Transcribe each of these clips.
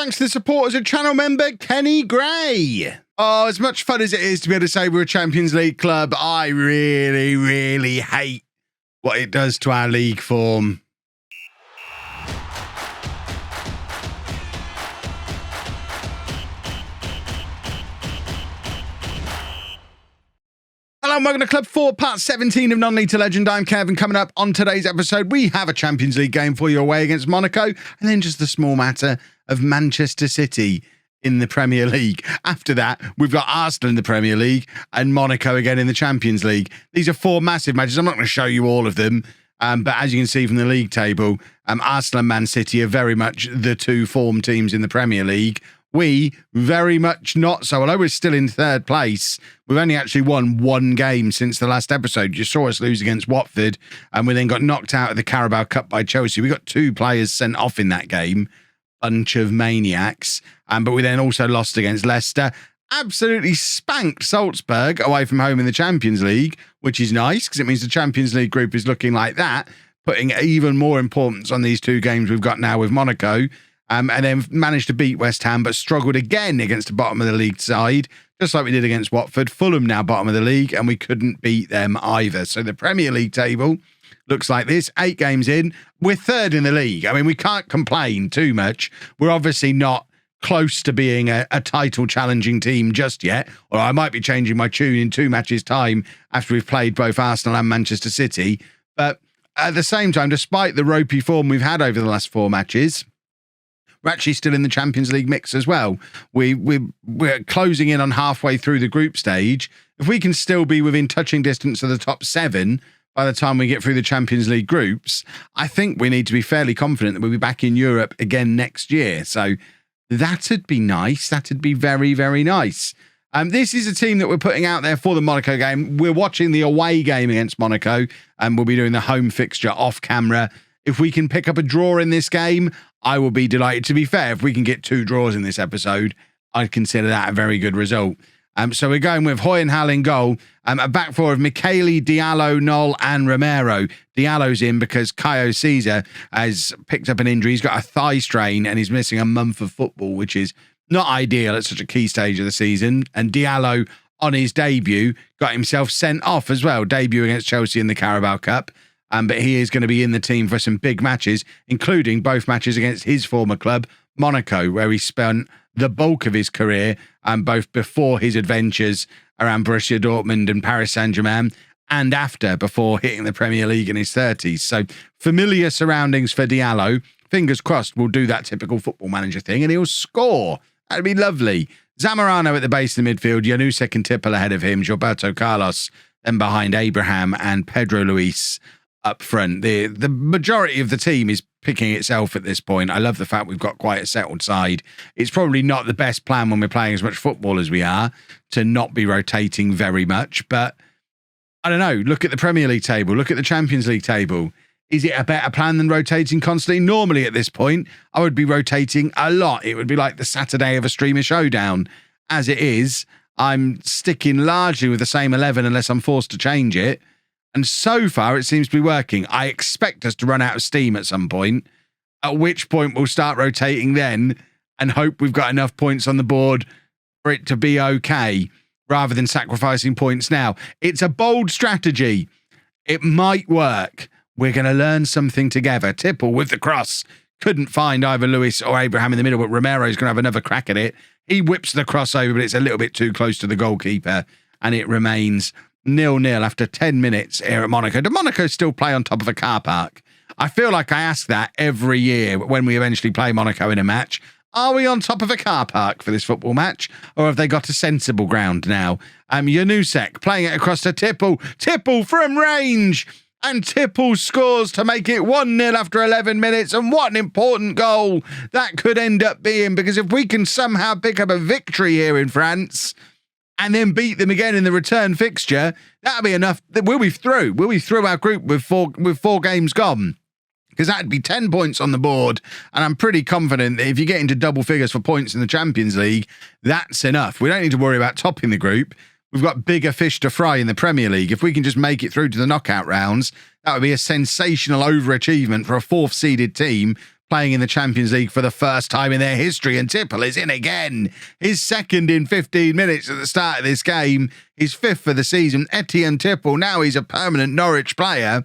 Thanks to the support as a channel member, Kenny Gray. Oh, as much fun as it is to be able to say we're a Champions League club, I really, really hate what it does to our league form. Hello and welcome to Club 4, part 17 of Non-League to Legend. I'm Kevin. Coming up on today's episode, we have a Champions League game for you away against Monaco, and then just the small matter of Manchester City in the Premier League. After that, we've got Arsenal in the Premier League and Monaco again in the Champions League. These are four massive matches. I'm not going to show you all of them, but as you can see from the league table, Arsenal and Man City are very much the two form teams in the Premier League. We very much not so. Although we're still in third place, we've only actually won one game since the last episode. You saw us lose against Watford, and we then got knocked out of the Carabao Cup by Chelsea. We got two players sent off in that game. Bunch of maniacs. But we then also lost against Leicester. Absolutely spanked Salzburg away from home in the Champions League, which is nice because it means the Champions League group is looking like that, putting even more importance on these two games we've got now with Monaco. And then managed to beat West Ham, but struggled again against the bottom of the league side, just like we did against Watford. Fulham now bottom of the league, and we couldn't beat them either. So the Premier League table looks like this. 8 games in. We're third in the league. I mean, we can't complain too much. We're obviously not close to being a title challenging team just yet, or I might be changing my tune in 2 matches' time after we've played both Arsenal and Manchester City. But at the same time, despite the ropey form we've had over the last 4 matches, we're actually still in the Champions League mix as well. We're closing in on halfway through the group stage. If we can still be within touching distance of the top 7 by the time we get through the Champions League groups, I think we need to be fairly confident that we'll be back in Europe again next year. So that'd be nice. That'd be very, very nice. This is a team that we're putting out there for the Monaco game. We're watching the away game against Monaco, and we'll be doing the home fixture off camera. If we can pick up a draw in this game, I will be delighted. To be fair, if we can get 2 draws in this episode, I'd consider that a very good result. So we're going with Hoy and Hal in goal. A back four of Michele, Diallo, Knoll and Romero. Diallo's in because Caio Caesar has picked up an injury. He's got a thigh strain and he's missing a month of football, which is not ideal at such a key stage of the season. And Diallo, on his debut, got himself sent off as well. Debut against Chelsea in the Carabao Cup. But he is going to be in the team for some big matches, including both matches against his former club, Monaco, where he spent the bulk of his career, both before his adventures around Borussia Dortmund and Paris Saint-Germain, and after, before hitting the Premier League in his 30s. So familiar surroundings for Diallo. Fingers crossed we'll do that typical football manager thing and he'll score. That'd be lovely. Zamorano at the base of the midfield, Janusek and Tippel ahead of him, Gilberto Carlos, then behind Abraham and Pedro Luis up front. The majority of the team is picking itself at this point. I love the fact we've got quite a settled side. It's probably not the best plan when we're playing as much football as we are to not be rotating very much, but I don't know. Look at the Premier League table. Look at the Champions League table. Is it a better plan than rotating constantly? Normally at this point, I would be rotating a lot. It would be like the Saturday of a streamer showdown. As it is, I'm sticking largely with the same 11 unless I'm forced to change it. And so far, it seems to be working. I expect us to run out of steam at some point, at which point we'll start rotating then and hope we've got enough points on the board for it to be okay, rather than sacrificing points now. It's a bold strategy. It might work. We're going to learn something together. Tipple with the cross. Couldn't find either Lewis or Abraham in the middle, but Romero's going to have another crack at it. He whips the cross over, but it's a little bit too close to the goalkeeper, and it remains 0-0 after 10 minutes here at Monaco. Do Monaco still play on top of a car park? I feel like I ask that every year when we eventually play Monaco in a match. Are we on top of a car park for this football match? Or have they got a sensible ground now? Janusek playing it across to Tipple. Tipple from range. And Tipple scores to make it 1-0 after 11 minutes. And what an important goal that could end up being, because if we can somehow pick up a victory here in France and then beat them again in the return fixture, that'll be enough. We'll be through. We'll be through our group with four games gone, because that'd be 10 points on the board. And I'm pretty confident that if you get into double figures for points in the Champions League, that's enough. We don't need to worry about topping the group. We've got bigger fish to fry in the Premier League. If we can just make it through to the knockout rounds, that would be a sensational overachievement for a 4th seeded team playing in the Champions League for the first time in their history, and Tipple is in again. His second in 15 minutes at the start of this game. His fifth for the season. Etienne Tipple, now he's a permanent Norwich player,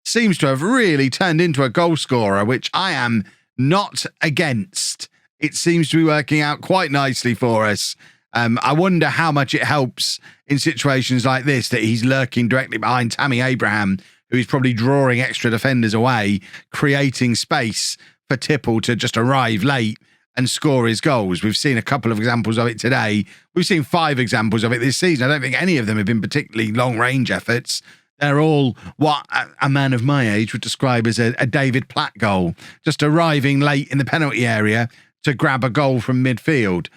seems to have really turned into a goal scorer, which I am not against. It seems to be working out quite nicely for us. I wonder how much it helps in situations like this that he's lurking directly behind Tammy Abraham, who is probably drawing extra defenders away, creating space for Tipple to just arrive late and score his goals. We've seen a couple of examples of it today. We've seen 5 examples of it this season. I don't think any of them have been particularly long-range efforts. They're all what a man of my age would describe as a David Platt goal, just arriving late in the penalty area to grab a goal from midfield.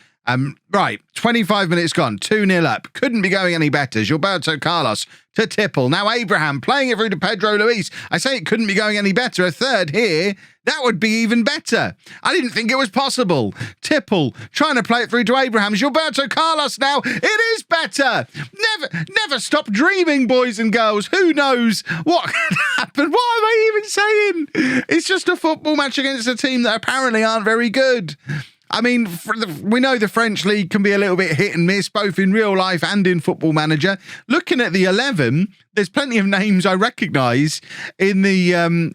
Right, 25 minutes gone, 2-0 up. Couldn't be going any better. Gilberto Carlos to Tipple. Now Abraham playing it through to Pedro Luis. I say it couldn't be going any better. A third here, that would be even better. I didn't think it was possible. Tipple trying to play it through to Abraham. Gilberto Carlos now. It is better. Never stop dreaming, boys and girls. Who knows what could happen? What am I even saying? It's just a football match against a team that apparently aren't very good. I mean, we know the French league can be a little bit hit and miss, both in real life and in Football Manager. Looking at the 11, there's plenty of names I recognise in the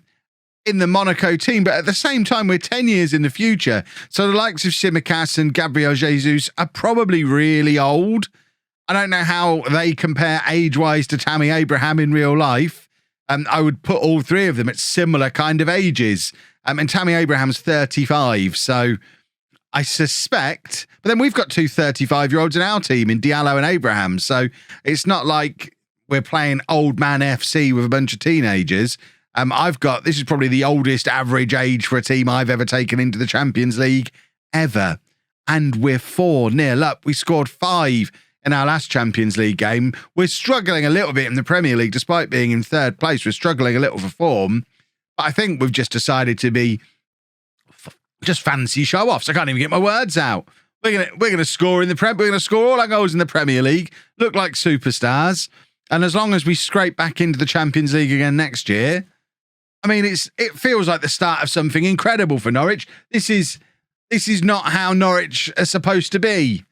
Monaco team, but at the same time, we're 10 years in the future. So the likes of Tsimikas and Gabriel Jesus are probably really old. I don't know how they compare age-wise to Tammy Abraham in real life. I would put all 3 of them at similar kind of ages. And Tammy Abraham's 35, so I suspect, but then we've got 2 35-year-olds in our team in Diallo and Abraham. So it's not like we're playing old man FC with a bunch of teenagers. This is probably the oldest average age for a team I've ever taken into the Champions League ever. And we're 4-0 up. We scored 5 in our last Champions League game. We're struggling a little bit in the Premier League, despite being in 3rd place. We're struggling a little for form. But I think we've just decided to be just fancy show-offs. I can't even get my words out. We're gonna score in the Prem. We're gonna score all our goals in the Premier League. Look like superstars. And as long as we scrape back into the Champions League again next year, I mean, it feels like the start of something incredible for Norwich. This is not how Norwich are supposed to be.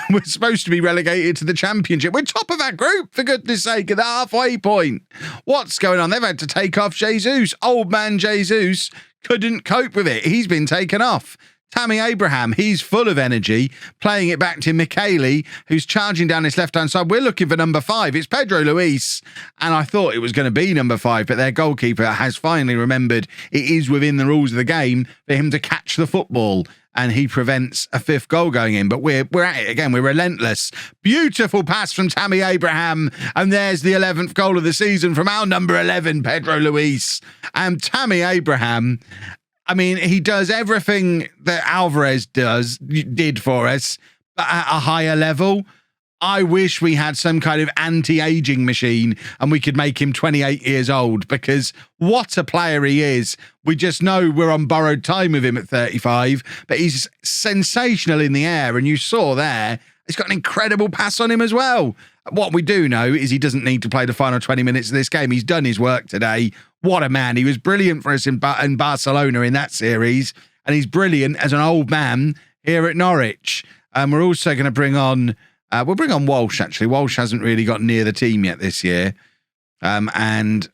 We're supposed to be relegated to the Championship. We're top of our group, for goodness sake, at the halfway point. What's going on? They've had to take off Jesus. Old man Jesus couldn't cope with it. He's been taken off. Tammy Abraham, he's full of energy, playing it back to Michele, who's charging down his left-hand side. We're looking for number 5. It's Pedro Luis, and I thought it was going to be number 5, but their goalkeeper has finally remembered it is within the rules of the game for him to catch the football, and he prevents a 5th goal going in. But we're at it again. We're relentless. Beautiful pass from Tammy Abraham, and there's the 11th goal of the season from our number 11, Pedro Luis. And Tammy Abraham, I mean, he does everything that Alvarez did for us, but at a higher level. I wish we had some kind of anti-aging machine and we could make him 28 years old, because what a player he is. We just know we're on borrowed time with him at 35, but he's sensational in the air. And you saw there, he's got an incredible pass on him as well. What we do know is he doesn't need to play the final 20 minutes of this game. He's done his work today. What a man. He was brilliant for us in Barcelona in that series. And he's brilliant as an old man here at Norwich. We're also going to bring on, we'll bring on Walsh, actually. Walsh hasn't really got near the team yet this year. And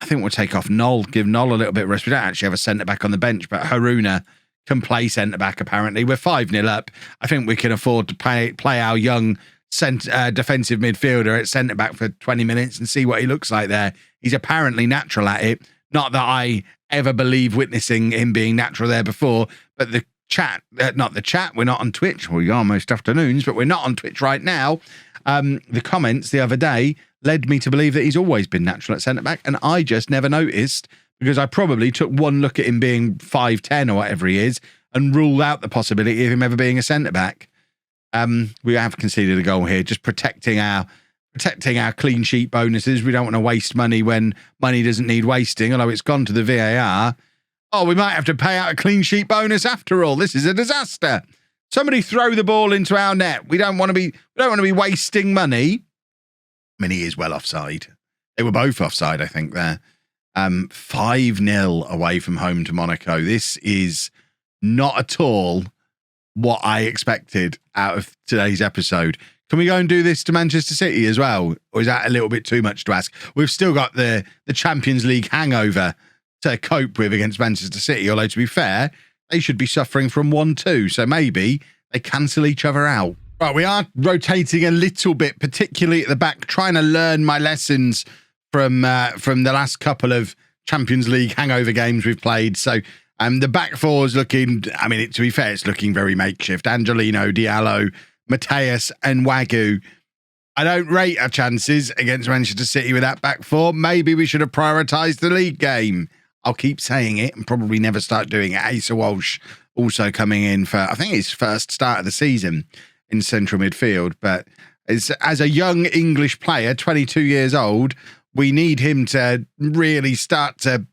I think we'll take off Noel, give Noel a little bit of rest. We don't actually have a centre-back on the bench, but Haruna can play centre-back, apparently. We're 5-0 up. I think we can afford to play our young defensive midfielder at centre-back for 20 minutes and see what he looks like there. He's apparently natural at it. Not that I ever believe witnessing him being natural there before, but the chat, not the chat, we're not on Twitch. We are most afternoons, but we're not on Twitch right now. The comments the other day led me to believe that he's always been natural at centre-back, and I just never noticed, because I probably took one look at him being 5'10" or whatever he is and ruled out the possibility of him ever being a centre-back. We have conceded a goal here, just protecting our clean sheet bonuses. We don't want to waste money when money doesn't need wasting, although it's gone to the VAR. Oh, we might have to pay out a clean sheet bonus after all. This is a disaster. Somebody throw the ball into our net. We don't want to be wasting money. I mean, he is well offside. They were both offside, I think, there. 5-0 away from home to Monaco. This is not at all what I expected out of today's episode. Can we go and do this to Manchester City as well? Or is that a little bit too much to ask? We've still got the Champions League hangover to cope with against Manchester City, although to be fair, they should be suffering from 1-2, so maybe they cancel each other out. Right, we are rotating a little bit, particularly at the back, trying to learn my lessons from the last couple of Champions League hangover games we've played. So the back four is looking, I mean, to be fair, it's looking very makeshift. Angelino, Diallo, Mateus and Wagyu. I don't rate our chances against Manchester City with that back four. Maybe we should have prioritised the league game. I'll keep saying it and probably never start doing it. Asa Walsh also coming in for, I think, his first start of the season in central midfield. But as a young English player, 22 years old, we need him to really start to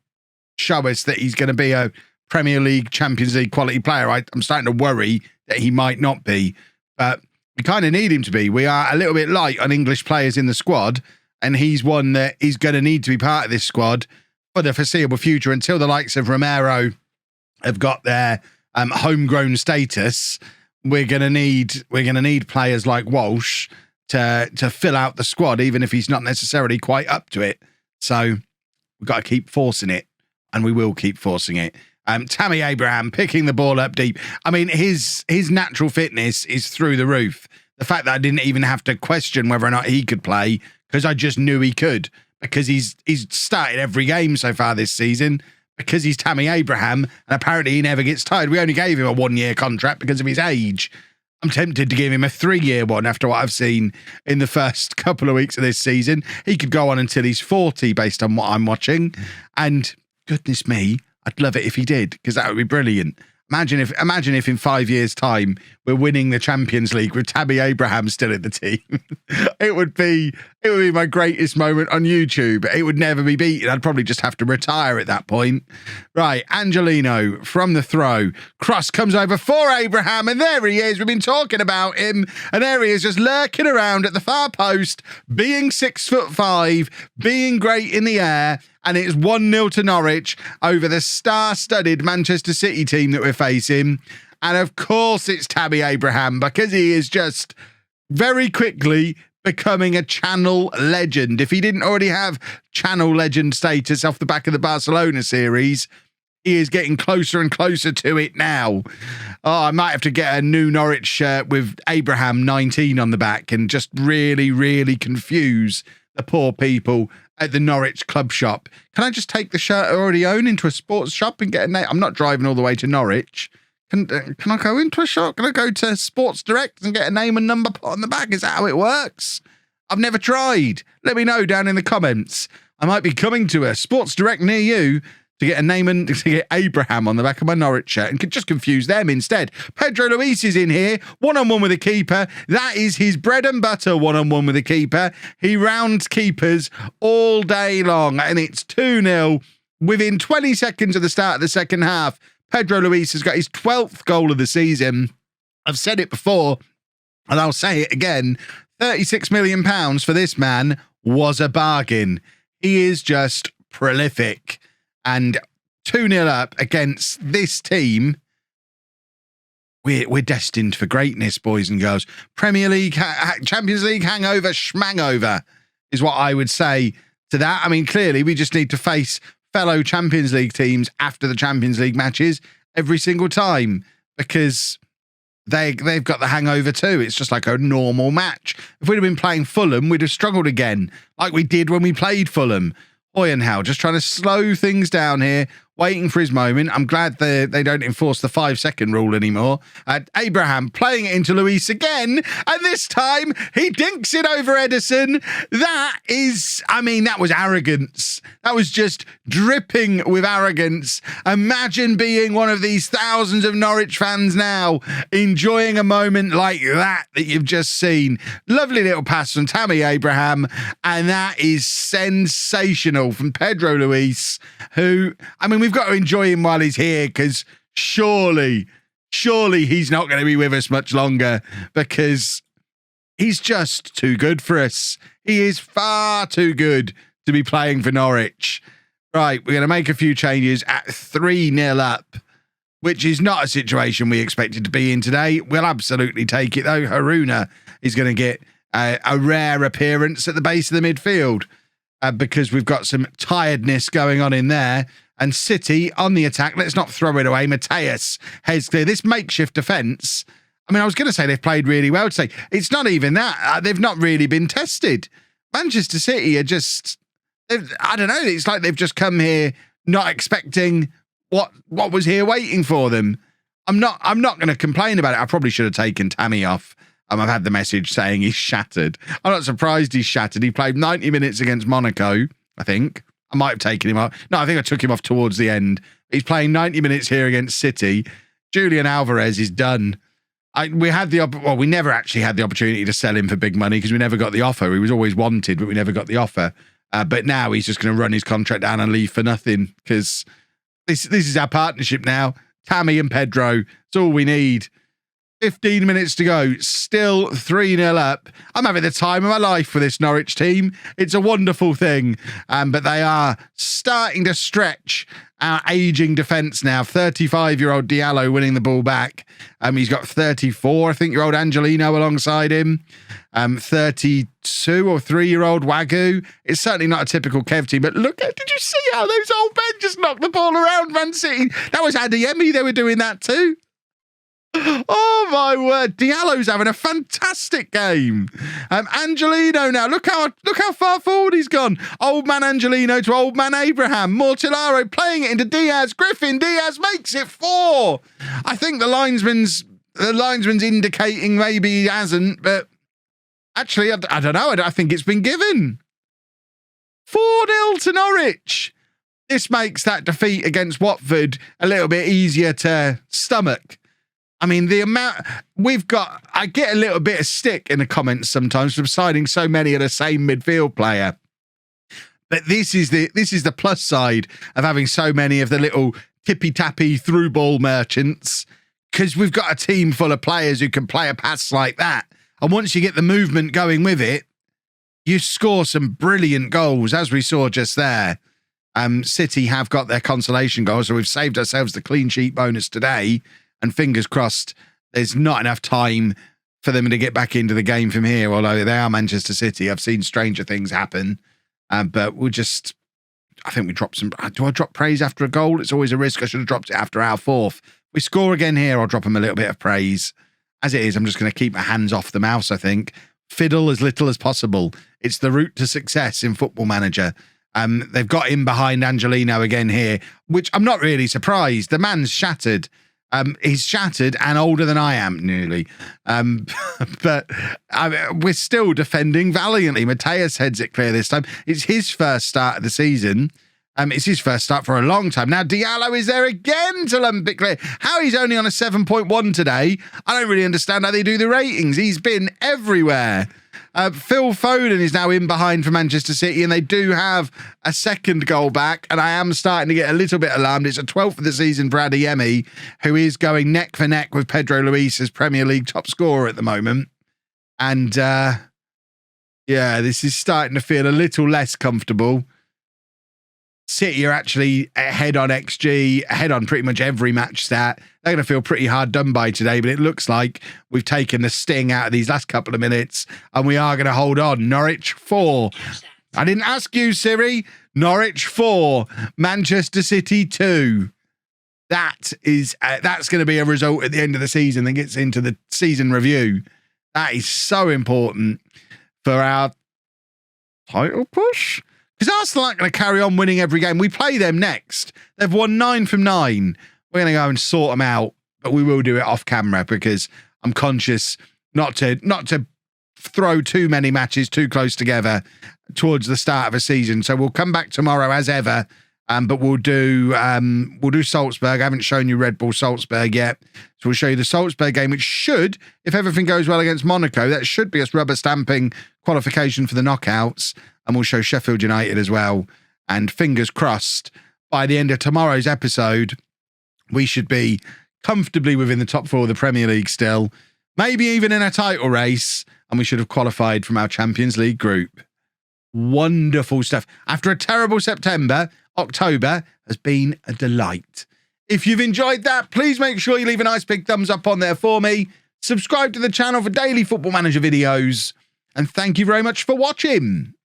show us that he's going to be a Premier League, Champions League quality player. I'm starting to worry that he might not be, but we kind of need him to be. We are a little bit light on English players in the squad, and he's one that is going to need to be part of this squad for the foreseeable future until the likes of Romero have got their homegrown status. We're going to need players like Walsh to fill out the squad, even if he's not necessarily quite up to it. So we've got to keep forcing it, and we will keep forcing it. Tammy Abraham picking the ball up deep. I mean, his natural fitness is through the roof. The fact that I didn't even have to question whether or not he could play, because I just knew he could, because he's started every game so far this season, because he's Tammy Abraham, and apparently he never gets tired. We only gave him a 1-year contract because of his age. I'm tempted to give him a 3-year one after what I've seen in the first couple of weeks of this season. He could go on until he's 40 based on what I'm watching. And goodness me, I'd love it if he did, because that would be brilliant. Imagine if in 5 years' time we're winning the Champions League with Tammy Abraham still in the team. It would be my greatest moment on YouTube. It would never be beaten. I'd probably just have to retire at that point. Right, Angelino from the throw. Cross comes over for Abraham, and there he is. We've been talking about him, and there he is, just lurking around at the far post, being 6'5", being great in the air. And it's 1-0 to Norwich over the star-studded Manchester City team that we're facing. And of course it's Tammy Abraham, because he is just very quickly becoming a channel legend. If he didn't already have channel legend status off the back of the Barcelona series, he is getting closer and closer to it now. Oh, I might have to get a new Norwich shirt with Abraham 19 on the back and just really, really confuse the poor people at the Norwich club shop. Can I just take the shirt I already own into a sports shop and get a name? I'm not driving all the way to Norwich. Can I go into a shop? Can I go to Sports Direct and get a name and number put on the back? Is that how it works? I've never tried. Let me know down in the comments. I might be coming to a Sports Direct near you to get a name and to get Abraham on the back of my Norwich shirt and could just confuse them instead. Pedro Luis is in here, one-on-one with a keeper. That is his bread and butter, one-on-one with a keeper. He rounds keepers all day long, and it's 2-0 within 20 seconds of the start of the second half. Pedro Luis has got his 12th goal of the season. I've said it before, and I'll say it again. £36 million for this man was a bargain. He is just prolific. And 2-0 up against this team, we're destined for greatness, boys and girls. Premier League, Champions League hangover, schmangover is what I would say to that. I mean, clearly we just need to face fellow Champions League teams after the Champions League matches every single time, because they've got the hangover too. It's just like a normal match. If we'd have been playing Fulham, we'd have struggled again, like we did when we played Fulham. Hoyenhau just trying to slow things down here, waiting for his moment. I'm glad they don't enforce the 5-second rule anymore. Abraham playing it into Luis again, and this time he dinks it over Edison. That was arrogance. That was just dripping with arrogance. Imagine being one of these thousands of Norwich fans now, enjoying a moment like that you've just seen. Lovely little pass from Tammy Abraham, and that is sensational from Pedro Luis, who, I mean, we've got to enjoy him while he's here, because surely he's not going to be with us much longer, because he's just too good for us. He is far too good to be playing for Norwich. Right, we're going to make a few changes at 3-0 up, which is not a situation we expected to be in today. We'll absolutely take it, though. Haruna is going to get a rare appearance at the base of the midfield because we've got some tiredness going on in there. And City on the attack. Let's not throw it away. Mateus heads clear. This makeshift defence, I mean, I was going to say they've played really well today. It's not even that. They've not really been tested. Manchester City are just... I don't know. It's like they've just come here not expecting what was here waiting for them. I'm not going to complain about it. I probably should have taken Tammy off. I've had the message saying he's shattered. I'm not surprised he's shattered. He played 90 minutes against Monaco, I think. I might have taken him off. No, I think I took him off towards the end. He's playing 90 minutes here against City. Julian Alvarez is done. We never actually had the opportunity to sell him for big money because we never got the offer. He was always wanted, but we never got the offer. But now he's just going to run his contract down and leave for nothing because this is our partnership now. Tammy and Pedro. It's all we need. 15 minutes to go. Still 3-0 up. I'm having the time of my life with this Norwich team. It's a wonderful thing. But they are starting to stretch our aging defence now. 35-year-old Diallo winning the ball back. He's got 34, I think, year old Angelino alongside him. 32 or 3-year-old Wagyu. It's certainly not a typical Kev team, but look at, did you see how those old men just knocked the ball around Man City? That was Adeyemi. They were doing that too. Oh my word, Diallo's having a fantastic game. Angelino now, look how far forward he's gone. Old man Angelino to old man Abraham. Mortillaro playing it into Diaz. Griffin, Diaz makes it 4. I think the linesman's indicating maybe he hasn't, but actually, I don't know. I think it's been given. 4-0 to Norwich. This makes that defeat against Watford a little bit easier to stomach. I mean, the amount I get a little bit of stick in the comments sometimes for siding so many of the same midfield player. But this is the plus side of having so many of the little tippy-tappy through ball merchants, because we've got a team full of players who can play a pass like that. And once you get the movement going with it, you score some brilliant goals, as we saw just there. City have got their consolation goal, so we've saved ourselves the clean sheet bonus today. And fingers crossed, there's not enough time for them to get back into the game from here, although they are Manchester City. I've seen stranger things happen. But I think we dropped some... Do I drop praise after a goal? It's always a risk. I should have dropped it after our 4th. We score again here, I'll drop them a little bit of praise. As it is, I'm just going to keep my hands off the mouse, I think. Fiddle as little as possible. It's the route to success in Football Manager. They've got him behind Angelino again here, which I'm not really surprised. The man's shattered. He's shattered and older than I am, nearly. But we're still defending valiantly. Mateus heads it clear this time. It's his first start of the season. It's his first start for a long time. Now, Diallo is there again to lump it clear. How he's only on a 7.1 today, I don't really understand how they do the ratings. He's been everywhere. Phil Foden is now in behind for Manchester City, and they do have a second goal back, and I am starting to get a little bit alarmed. It's a 12th of the season for Adeyemi, who is going neck for neck with Pedro Luis as Premier League top scorer at the moment. And, this is starting to feel a little less comfortable. City are actually ahead on XG, ahead on pretty much every match stat. They're going to feel pretty hard done by today, but it looks like we've taken the sting out of these last couple of minutes, and we are going to hold on. Norwich 4. I didn't ask you, Siri. Norwich 4, Manchester City 2. That's going to be a result at the end of the season that gets into the season review. That is so important for our title push. Because Arsenal aren't going to carry on winning every game. We play them next. They've won 9 from 9. We're going to go and sort them out, but we will do it off camera because I'm conscious not to throw too many matches too close together towards the start of a season. So we'll come back tomorrow as ever, but we'll do Salzburg. I haven't shown you Red Bull Salzburg yet, so we'll show you the Salzburg game, which should, if everything goes well against Monaco, that should be us rubber stamping qualification for the knockouts. And we'll show Sheffield United as well. And fingers crossed, by the end of tomorrow's episode, we should be comfortably within the top 4 of the Premier League still. Maybe even in a title race. And we should have qualified from our Champions League group. Wonderful stuff. After a terrible September, October has been a delight. If you've enjoyed that, please make sure you leave a nice big thumbs up on there for me. Subscribe to the channel for daily Football Manager videos. And thank you very much for watching.